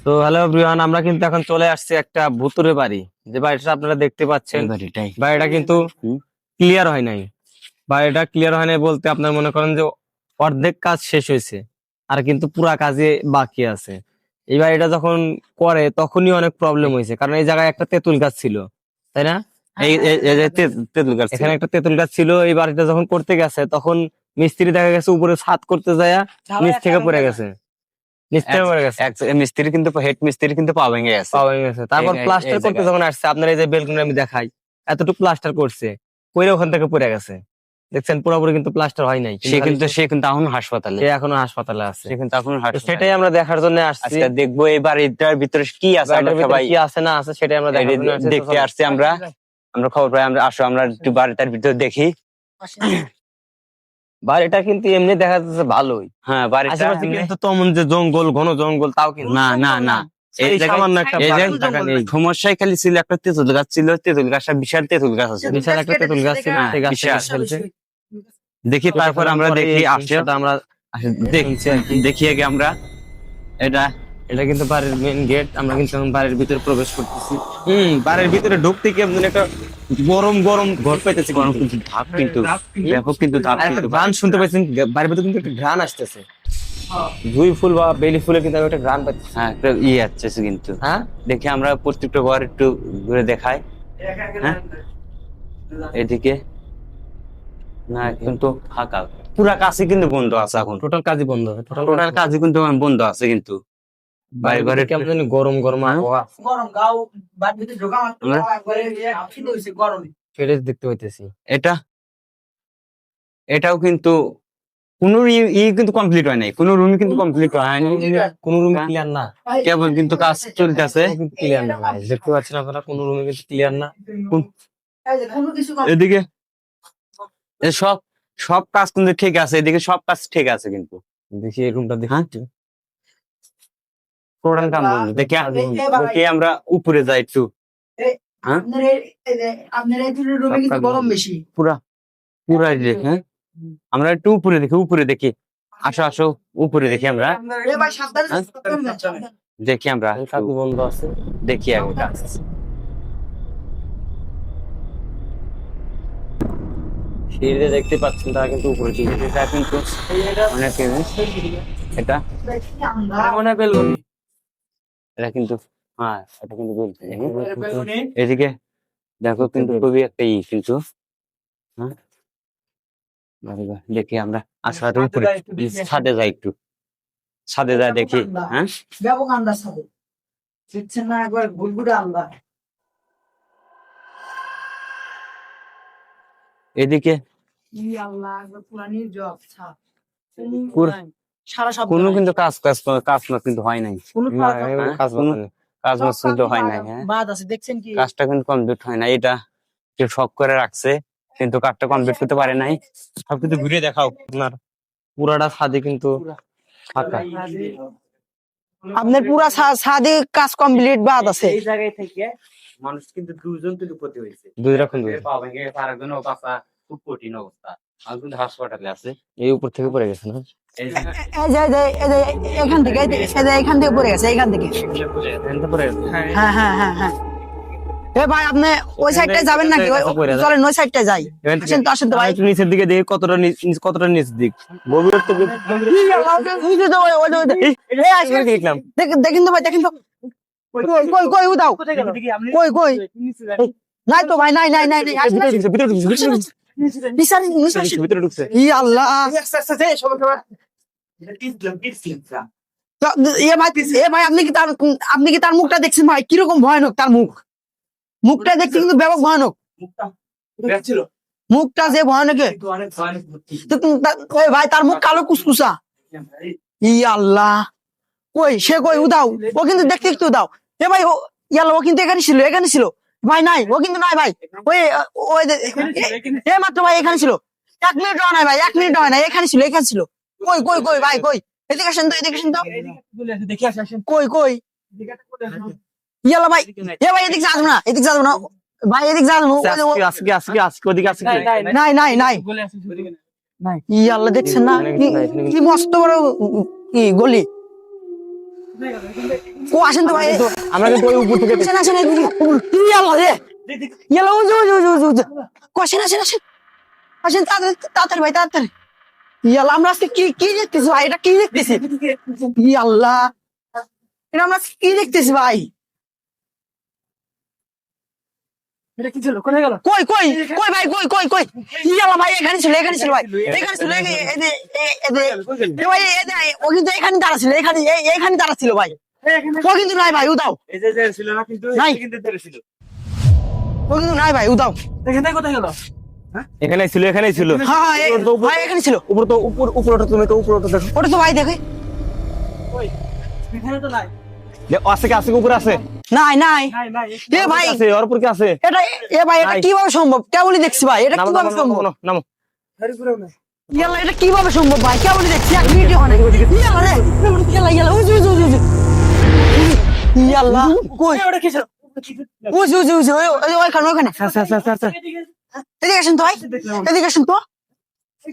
তো hello everyone, আমরা কিন্তু এখন চলে আসছি একটা ভুতুরে বাড়ি। যে বাড়িটা আপনারা দেখতে পাচ্ছেন, বাড়িটা কিন্তু ক্লিয়ার হয় নাই। বাড়িটা ক্লিয়ার হয় নাই বলতে আপনার মনে করেন যে অর্ধেক কাজ শেষ হয়েছে, আর কিন্তু পুরা কাজে বাকি আছে। এই বাড়িটা যখন করে তখনই অনেক প্রবলেম হয়েছে, কারণ এই জায়গায় একটা তেঁতুল গাছ ছিল, তাই না? এই যে তেঁতুল গাছ, এখানে একটা তেঁতুল গাছ ছিল। এই বাড়িটা যখন করতে গেছে তখন মিস্ত্রি দেখা গেছে উপরে ছাদ করতে যায় নিচ থেকে পড়ে গেছে, মিস্ত্রি কিন্তু হেড মিস্ত্রি কিন্তু পা ভেঙে গেছে। তারপর প্লাস্টার করতে যখন আসছে, আপনার এই যে বেলকনি আমি দেখাই, এতটুকু প্লাস্টার করছে, কইরে ওখান থেকে পড়ে গেছে। দেখছেন পুরোপুরি কিন্তু প্লাস্টার হয় নাই। সে কিন্তু এখনো হাসপাতালে, এখনো হাসপাতালে আছে। সে কিন্তু এখনো হাসপাতালে। সেটাই আমরা দেখার জন্য আসছি। দেখবো এই বাড়িটার ভিতরে কি আছে, আমরা সবাই কি আছে না আছে সেটাই আমরা দেখতে আসছি। আমরা খবর পাই, আমরা আসো আমরা একটু বাড়িটার ভিতরে দেখি। বাড়িটা কিন্তু এমনি দেখা যাচ্ছে ভালোই। হ্যাঁ, বাড়িটা কিন্তু তেমন যে জঙ্গল, ঘন জঙ্গল তাও কিন্তু না। এই সমস্যায় খালি ছিল একটা তেঁতুল গাছ ছিল, তেঁতুল গাছটা বিশাল তেঁতুল গাছ আছে, বিশাল একটা তেঁতুল গাছ ছিল। দেখি তারপর আমরা দেখি আসছে, আমরা দেখি আগে আমরা এটা কিন্তু বাড়ির মেইন গেট। আমরা কিন্তু এখন বাড়ির ভিতরে প্রবেশ করতেছি। বাড়ির ভিতরে ঢুকতে কি একটা গরম গরম ঘর পাইতেছি, গরম কিন্তু ধাপ, কিন্তু ব্যাপক কিন্তু ধাপ, একটা ঘ্রাণ শুনতে পাইছেন। বাড়ির ভিতরে কিন্তু একটা ঘ্রাণ আসতেছে, জুঁই ফুল বা বেলি ফুলে কিন্তু একটা ঘ্রাণ পাইতেছি। হ্যাঁ, একটা আসছে কিন্তু। হ্যাঁ, দেখি আমরা প্রত্যেকটা ঘর একটু ঘুরে দেখাই। হ্যাঁ, এদিকে না কিন্তু ফাঁকা, পুরা কাজই কিন্তু বন্ধ আছে এখন। টোটাল কাজই বন্ধ, টোটাল কাজই কিন্তু বন্ধ আছে কিন্তু। বাড়ি ঘরে কেমন জানি গরম গরম আবহাওয়া, সেটাই দেখতে পাইতেছি। এটাও কিন্তু কোন কিন্তু কমপ্লিট হয় নাই, কোন রুমই কিন্তু কমপ্লিট হয়নি, কোন রুম ক্লিয়ার না, কেবল কিন্তু কাজ চলতেছে। ক্লিয়ার না ভাই, দেখতে পাচ্ছেন আপনারা, কোন রুমে কিন্তু ক্লিয়ার না। এদিকে সব কাজ কিন্তু ঠিক আছে, এদিকে সব কাজ ঠিক আছে কিন্তু। দেখি এই রুমটা দেখি। টোটাল কাম বন্ধ। দেখি আমরা উপরে যাই একটু। পুরা হ্যাঁ, আমরা একটু উপরে দেখি। আসো উপরে দেখি আমরা, দেখি আমরা বন্ধ আছে, দেখি আগে কাজ। সিঁড়িতে দেখতে পাচ্ছেন তারা কিন্তু উপরে কিন্তু অনেক এটা মনে হয় বেলকনি। এটা কিন্তু হ্যাঁ, এটা কিন্তু এদিকে দেখো কিন্তু খুবই একটা কিন্তু। হ্যাঁ, দেখি আমরা আসলে উপরে ছাদে যাই, একটু ছাদে যাই দেখি। হ্যাঁ, এদিকে কোনো কিন্তু কাজ কিন্তু হয় নাই, কাজ কিন্তু হয় নাই। কাজটা কিন্তু কমপ্লিট হয় নাই, এটা কেউ শখ করে রাখছে কিন্তু কাজটা কমপ্লিট করতে পারে নাই। সব কিন্তু ঘুরে দেখাও, আপনার পুরাটা ছাদে কিন্তু ফাঁকা। আপনার পুরা ছাদে কাজ কমপ্লিট, বাদ আছে। এই জায়গায় থেকে মানুষ কিন্তু দুজন কিন্তু ক্ষতি হয়েছে, দুই রকম। আরেকজন খুব কঠিন অবস্থা, আর কিন্তু হাসপাতালে আছে। এই উপর থেকে পড়ে গেছে না, এখান থেকে পড়ে গেছে, এখান থেকে। হ্যাঁ। এ ভাই, আপনি ওই সাইডটায় যাবেন নাকি? চলেন ওই সাইডটায় যাই। আসেন তো ভাই, একটু নিচের দিকে দেখি কতটা নিচ দিক। দেখেন তো ভাই, দেখেন তো। কই উদাও, কই নাই তো ভাই, নাই। ভিতরে ঢুকছে। আল্লাহ, ভাই আপনি কি তার মুখটা দেখছেন ভাই? কিরকম ভয়ানক তার মুখটা দেখতে কিন্তু ব্যাপক ভয়ানক। মুখটা যে ভয়ানক ভাই, তার মুখ কালো কুসকুসা। আল্লাহ, কই উদাও, ও কিন্তু দেখতে একটু উদাও। ভাই ও কিন্তু এখানে ছিল ভাই, নাই ও কিন্তু নাই ভাই। ওই মাত্র ভাই এখানে ছিল, 1 মিনিট হয় নাই ভাই, 1 মিনিট হয় নাই, এখানে ছিল। কই কই কই ভাই কই, এদিকে আসেন তো, এদিকে আসেন তো, দেখে আসেন। কই কই ইয়াল্লা ভাই, এ ভাই এদিকে যাবো না, এদিকে যাবো না ভাই, এদিকে যাবো না। আজকে ওদিকে আছে কি? নাই নাই নাই ইয়াল্লা, দেখছেন না কি মস্ত বড় কি গলি। ও আসেন তো ভাই, আমরা কিন্তু ওই উপর থেকে আসেন আসেন এদিকে। ইয়াল্লা রে, ইয়াল্লা উজু উজু উজু উজু উজু। আসেন আসেন আসেন আসেন, তাড়াতাড়ি তাড়াতাড়ি ভাই তাড়াতাড়ি। ইয়াল্লা, আমরা আজকে কি কি দেখতেছি ভাই, এটা কি দেখতেছি? ইয়াল্লা, এটা আমরা কি দেখতেছি ভাই? এটা কি ছিল, কোথায় গেল? কই কই কই ভাই, কই কই কই ইয়াল্লা ভাই, এখানে ছিল এখানে ছিল ভাই, এখানে ছিল এ ভাই, ও কিন্তু এখানে দাঁড়া ছিল, এখানে এখানে দাঁড়া ছিল ভাই, ও কিন্তু নাই ভাই, উদাও এই যে ছিল না কিন্তু, নাই। কিন্তু ছিল। ও কিন্তু নাই ভাই, উদাও। এখানে কোথায় গেল? এখানেই ছিল হ্যাঁ হ্যাঁ, ভাই এখানে ছিল। উপর তো উপর ওটা, তুমি তো উপর ওটা দেখো। ওটা তো ভাই দেখে কই? এখানে তো নাই। আছে কি, আছে কি উপরে আছে? নাই নাই নাই নাই। এ ভাই, আছে ওর উপর কি আছে? এটা এ ভাই, এটা নাই। কিভাবে সম্ভব? কেবলই দেখছি ভাই, এটা নামো কিভাবে নামো সম্ভব? নামো নামো। আরে পুরো নাই। ইয়াল্লা, এটা কিভাবে সম্ভব ভাই? কেবলই দেখছি, এক মিনিটই হয় না। ইয়াল্লা রে, ইয়াল্লা ইয়াল্লা, উজু উজু উজু উজু। ইয়াল্লা কই, ওটা কি ছিল? উজু উজু উজু, ওইখানে ওইখানে। আচ্ছা। এদিকে আসেন তো ভাই, এদিকে আসেন তো।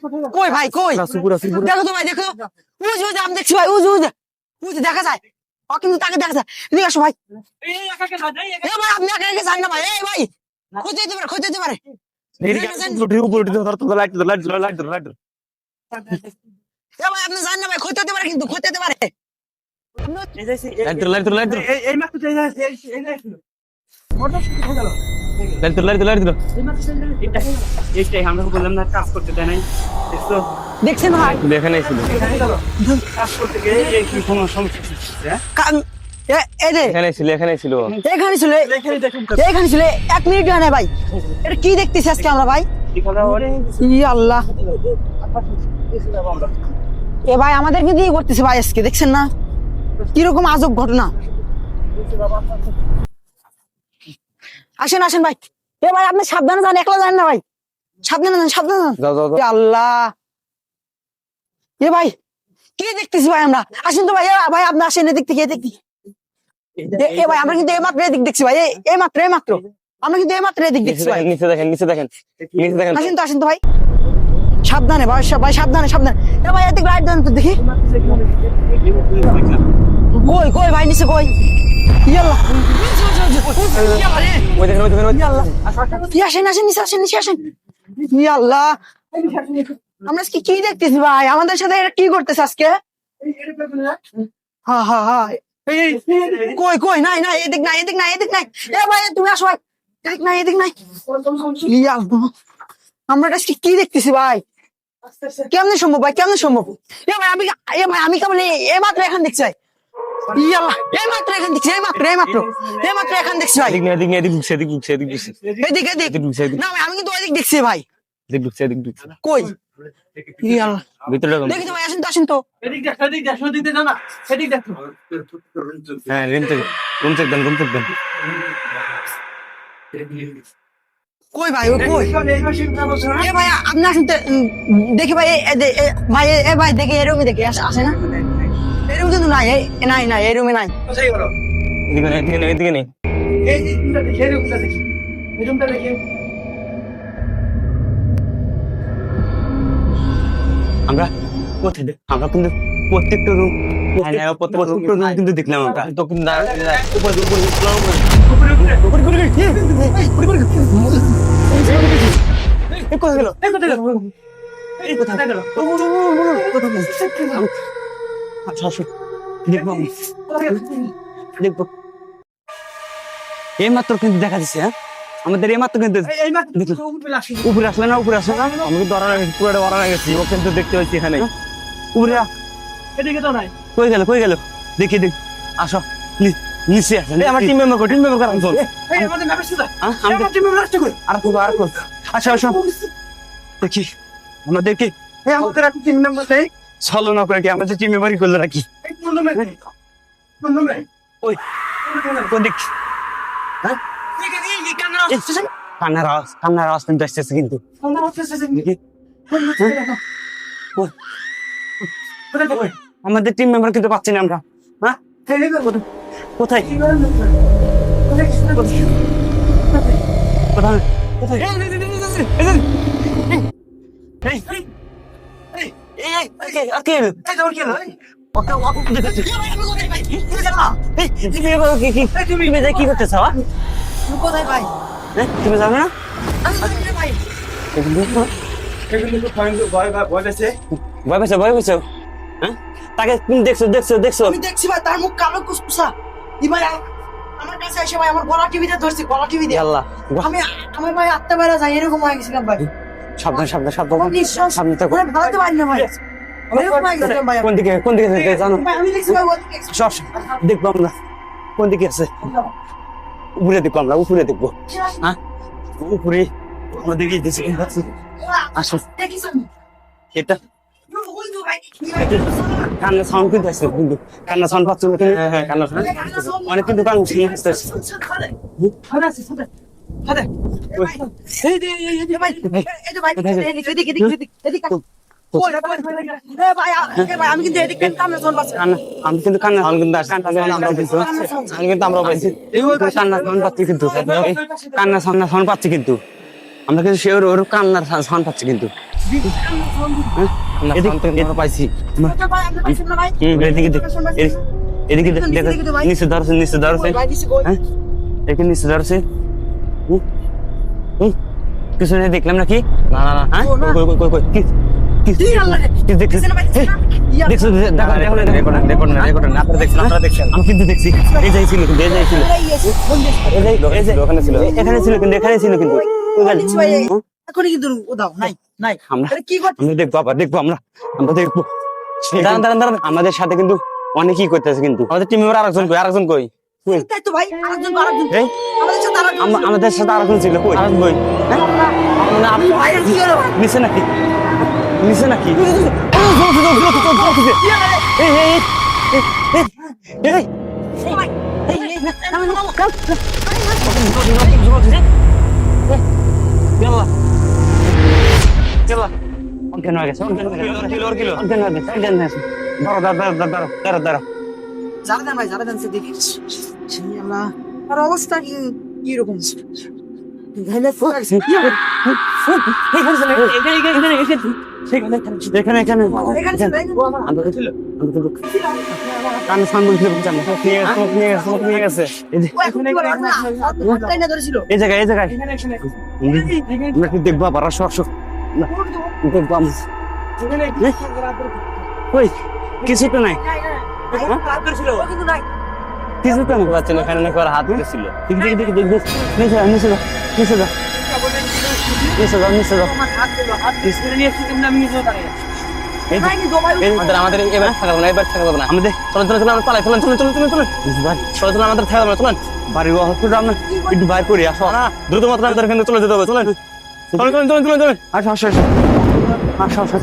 কোথায় গেল? কই ভাই কই, উপর আছে দেখো তো ভাই, দেখো উজু উজু, আমি দেখছি ভাই, উজু উজু উজু দেখা যায়। ও কিন্তু তাকে দেখা যায়। এদিকে আসো ভাই। এই একাকে না যাই। এ ভাই, আপনি একা একা যান না ভাই, এই ভাই খুঁজে দিতে পারে, খুঁজে দিতে পারে। উপর ধর লাইট এ ভাই, আপনি যান না ভাই, খুঁজে দিতে পারে, কিন্তু খুঁজে দিতে পারে। লাইট এই মাত্র যাই যাই এই যাই ছিল। মোটর কোথায় গেল? এইটাই আমরা বললাম না, কাজ করতে দেয় নাই। দেখছো? দেখছেন ভাই, এখানেই ছিল এখানে গেল। কাজ করতে গিয়ে এই কি কোনো সমস্যা হচ্ছে? হ্যাঁ? এই যে এখানেই ছিল এখানে ছিল, এখানে দেখুন তো। এখানে ছিল, এক মিনিট হয় না ভাই। এটা কি দেখতেছি আজকে আমরা ভাই? এখানে ই আল্লাহ, এ ভাই আমাদের কিন্তু ই করতেছে ভাই আজকে, দেখছেন না কিরকম আজব ঘটনা। আসেন আসেন ভাই, এ ভাই আপনি সাবধানে যান, একলা যান না ভাই, সাবধানে যান সাবধানে যান। যাও এ আল্লাহ, এ ভাই কি দেখতেছি ভাই আমরা? আসেন তো ভাই, এ ভাই আপনি আসেন এদিক থেকে, এদিক থেকে। এ ভাই, আমরা কিন্তু এইমাত্র এদিক দেখছি ভাই, এইমাত্র আমরা কিন্তু এইমাত্র এদিক দেখছি ভাই। নিচে দেখেন আসেন তো, আসেন তো ভাই, সাবধানে ভাই, ভাই সাবধানে সাবধানে। এ ভাই এদিক রাইট দেন তো দেখি, কই কই ভাই নিচে কই? ইয়াল্লা, ইয়াল্লা রে, ইয়াল্লা, আসেন আসেন নিচে, আসেন নিচে আসেন। ইয়াল্লা, আমরা আজকে কি দেখতেছি ভাই? আমাদের সাথে এটা কি করতেছে আজকে? হ্যাঁ হ্যাঁ হ্যাঁ, কই কই, নাই নাই, এদিক নাই, এদিক নাই, এদিক নাই। এ ভাই তুমি আসো ভাই, এদিক নাই, এদিক নাই। ইয়াল্লা, আমরা এটা আজকে কি দেখতেছি ভাই? কেমনে সম্ভব ভাই, কেমনে সম্ভব? এ ভাই আমি কেমন এই মাত্র এখান দেখছি ভাই। ইয়াল্লা, এই মাত্র এখান দেখছি, এই মাত্র এখান দেখছি ভাই। এদিক এদিক না ভাই, আমি কিন্তু ওইদিক দেখছি ভাই। কই ইয়াল্লা, ভিতরে দেখি তো ভাই, আসেন তো, আসেন তো। এদিক দেখ, এদিক দেখ, ওদিক দেখ না, এদিক দেখ। হ্যাঁ, রুম চেক দেন কই ভাই, ও কই? এ ভাই আপনি আসেন তো, দেখি ভাই, ভাই এ ভাই দেখি, এই রুমে দেখি, আসে না? এই রুম কিন্তু নাই, নাই নাই, এই রুমে নাই। কোথায় গেল? এদিকে নেই। এই যে রুমটা দেখি, এই রুমটা দেখি, এই রুমটা দেখি। আমরা আমরা কিন্তু প্রত্যেকটা রুম কিন্তু দেখলাম আমরা। তো কিন্তু উপরে উপরে উপরে এ কোথায় গেল? এই কোথায় গেল? এই কোথায় গেল? আচ্ছা আসো, দেখবো আমি, দেখবো। এই মাত্র কিন্তু দেখা দিচ্ছে, হ্যাঁ আমাদের এই মাত্র কিন্তু এই মাত্র উপরে আসি। উপরে আসলে না, উপরে আসলে না, আমি কিন্তু পুরোটা ওরা গেছি, ও কিন্তু দেখতে পাচ্ছি এখানে। উপরে এদিকে তো নাই। কই গেল দেখি আসো, নিচে আসেন। আমার টিম মেম্বার কারণ এই আমাদের ম্যাপের সুদা। আমি আমার টিমে রাস্তা কই? আর আচ্ছা আসো দেখি, আমরা দেখি। এই আমাদের একটা টিম নাম্বার নেই। চলো না করে কি আমাদের টিমে বাড়ি করলো নাকি? এই কোন নাম্বার? কোন নাম্বার? ওই কোন দিক? এই ক্যামেরা আসছে। কান্নার আওয়াজ কিন্তু আসতেছে কিন্তু। কোন নাম্বার আসছে? দেখি। কোন নাম্বার? ওই আমাদের টিম মেম্বার কিন্তু পাচ্ছি না আমরা। হ্যাঁ কোথায় কোথায় কি করতেছ? কোথায় ভাই? তুমি জানো না? ভাই ভয় পেয়েছো? হ্যাঁ তাকে তুমি দেখছো? আমি দেখছি ভাই, তার মুখ কালো কুসকুসা। ভাই আমার কাছে এসে ভাই আমার গলা টিভিতে ধরছে, গলা টিভিতে। আল্লাহ, আমি ভাই আত্মা বেড়া যাই এরকম হয়ে গেছিলাম ভাই। সাবধান আমার নিঃশ্বাস ভালোতে পারি না ভাই, এরকম হয়ে গেছিলাম ভাই। কোন দিকে জানো? ভাই আমি দেখছি ভাই, ওদিকে দেখছি। সব দেখবো আমরা কোন দিকে আছে। উপরে দেখবো। হ্যাঁ উপরে আমরা দেখে দিচ্ছি। আসো দেখিস আমি? এটা ওই তো ভাই, কান্নার সাউন্ড কিন্তু আসছে, কিন্তু কান্নার সাউন্ড পাচ্ছ না তুমি? হ্যাঁ কান্নার sound। অনেক কিন্তু কান্না শুনে আসতেছে। আমি কিন্তু এদিকে কান্না শোন পাচ্ছি। আমি কিন্তু কান্না সাউন্ড কিন্তু আসছে। আমরা পাইছি কান্নার সাউন্ড পাচ্ছি কিন্তু, কান্নার সাউন্ড পাচ্ছি কিন্তু আমরা কিন্তু সে ওর কান্নার সাউন্ড পাচ্ছি কিন্তু। আমরা পাইছি। এদিকে নিচে ধরছে হ্যাঁ এদিকে নিচে ধরছে। পিছনে দেখলাম নাকি? না না না, হ্যাঁ কই কি দেখছিস? দেখছো? আপনারা দেখছেন। আমি কিন্তু দেখছি, এই যাই ছিল কিন্তু, ওখানে ছিল। এখানে ছিল কিন্তু এখনই কিন্তু ও দাও নাই নাই। আমরা আরে কি করছিস? আমরা দেখবো, আবার দেখবো, আমরা দেখবো। দাঁড়ান আমাদের সাথে কিন্তু অনেকেই করতেছে কিন্তু। আমাদের টিম মেম্বার আরেকজন কই? তাই তো ভাই, আরেকজন এই আমাদের সাথে আরেকজন ছিল। আমাদের সাথে আরেকজন ছিল কই? আরেকজন কই? ভাই কি হলো? নিচে নাকি? অজ্ঞান হয়ে গেছে। দাঁড়াও। জানাতেন ভাই, জানাতেন সে দেখি আল্লাহ আর অবস্থা কি রকম? এখানে কানে সাউন্ড নিয়ে গেছে। এই জায়গায় আমরা কি দেখবো আবার? আসো দেখবো আমরা। ওই কিছু তো নাই, কিছু তো নাই। পাচ্ছেন এখানে নাকি ওর হাত উঠেছিল। দেখি নিচে যাও। আমাদের এবার থাকা যাবে না, এবার থাকা যাবে না। আমাদের চলেন আমরা পালাই, চলেন আমাদের থাকা যাবে না, চলেন। বাড়ির হসপিটাল আমরা একটু বাইর করি। আসো দ্রুত মাত্রা আমাদের এখানে চলে যেতে হবে, চলেন। আসো